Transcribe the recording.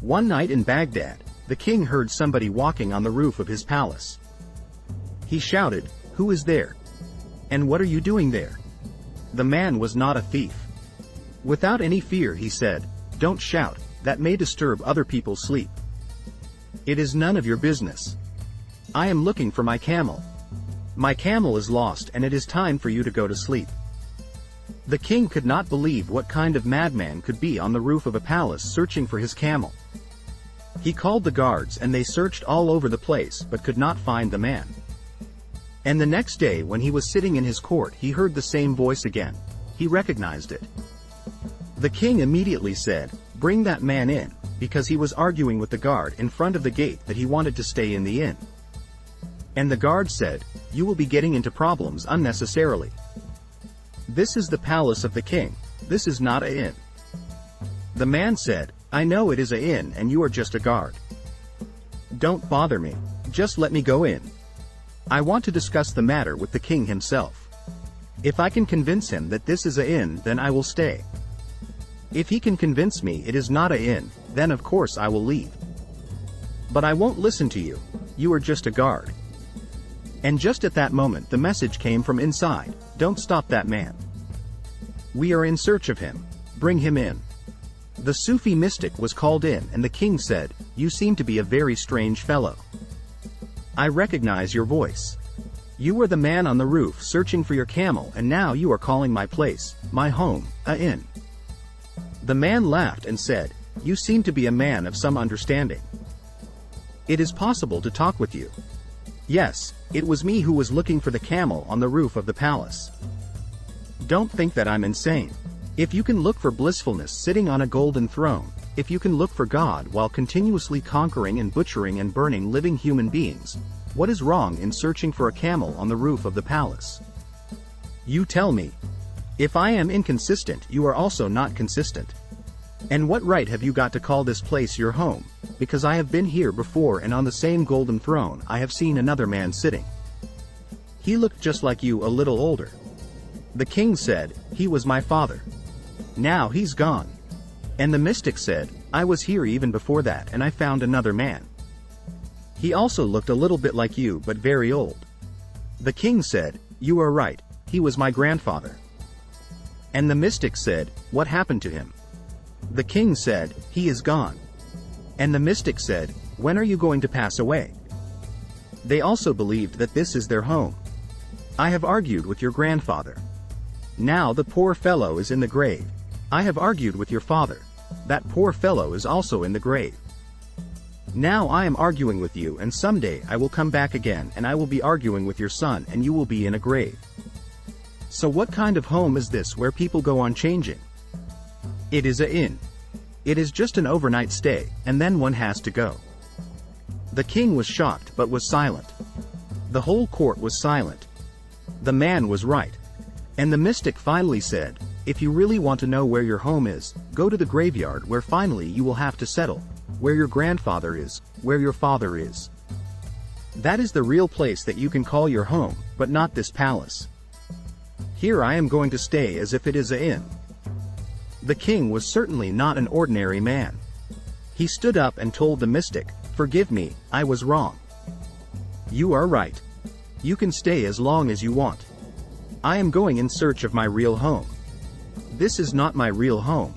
One night in Baghdad, the king heard somebody walking on the roof of his palace. He shouted, "Who is there? And what are you doing there?" The man was not a thief. Without any fear he said, "Don't shout, that may disturb other people's sleep. It is none of your business. I am looking for my camel. My camel is lost and it is time for you to go to sleep." The king could not believe what kind of madman could be on the roof of a palace searching for his camel. He called the guards and they searched all over the place but could not find the man. And the next day when he was sitting in his court he heard the same voice again. He recognized it. The king immediately said, "Bring that man in," because he was arguing with the guard in front of the gate that he wanted to stay in the inn. And the guard said, "You will be getting into problems unnecessarily. This is the palace of the king, this is not an inn." The man said, "I know it is an inn and you are just a guard. Don't bother me, just let me go in. I want to discuss the matter with the king himself. If I can convince him that this is an inn, then I will stay. If he can convince me it is not an inn, then of course I will leave. But I won't listen to you, you are just a guard." And just at that moment the message came from inside, "Don't stop that man. We are in search of him, bring him in." The Sufi mystic was called in and the king said, "You seem to be a very strange fellow. I recognize your voice. You were the man on the roof searching for your camel and now you are calling my place, my home, an inn." The man laughed and said, "You seem to be a man of some understanding. It is possible to talk with you. Yes, it was me who was looking for the camel on the roof of the palace. Don't think that I'm insane. If you can look for blissfulness sitting on a golden throne, if you can look for God while continuously conquering and butchering and burning living human beings, what is wrong in searching for a camel on the roof of the palace? You tell me. If I am inconsistent, you are also not consistent. And what right have you got to call this place your home? Because I have been here before and on the same golden throne I have seen another man sitting. He looked just like you, a little older." The king said, "He was my father. Now he's gone." And the mystic said, "I was here even before that and I found another man. He also looked a little bit like you but very old." The king said, "You are right, he was my grandfather." And the mystic said, "What happened to him?" The king said, "He is gone." And the mystic said, "When are you going to pass away?" They also believed that this is their home. "I have argued with your grandfather. Now the poor fellow is in the grave. I have argued with your father. That poor fellow is also in the grave. Now I am arguing with you and someday I will come back again and I will be arguing with your son and you will be in a grave. So what kind of home is this where people go on changing? It is an inn. It is just an overnight stay, and then one has to go." The king was shocked but was silent. The whole court was silent. The man was right. And the mystic finally said, "If you really want to know where your home is, go to the graveyard where finally you will have to settle, where your grandfather is, where your father is. That is the real place that you can call your home, but not this palace. Here I am going to stay as if it is an inn." The king was certainly not an ordinary man. He stood up and told the mystic, "Forgive me, I was wrong. You are right. You can stay as long as you want. I am going in search of my real home. This is not my real home.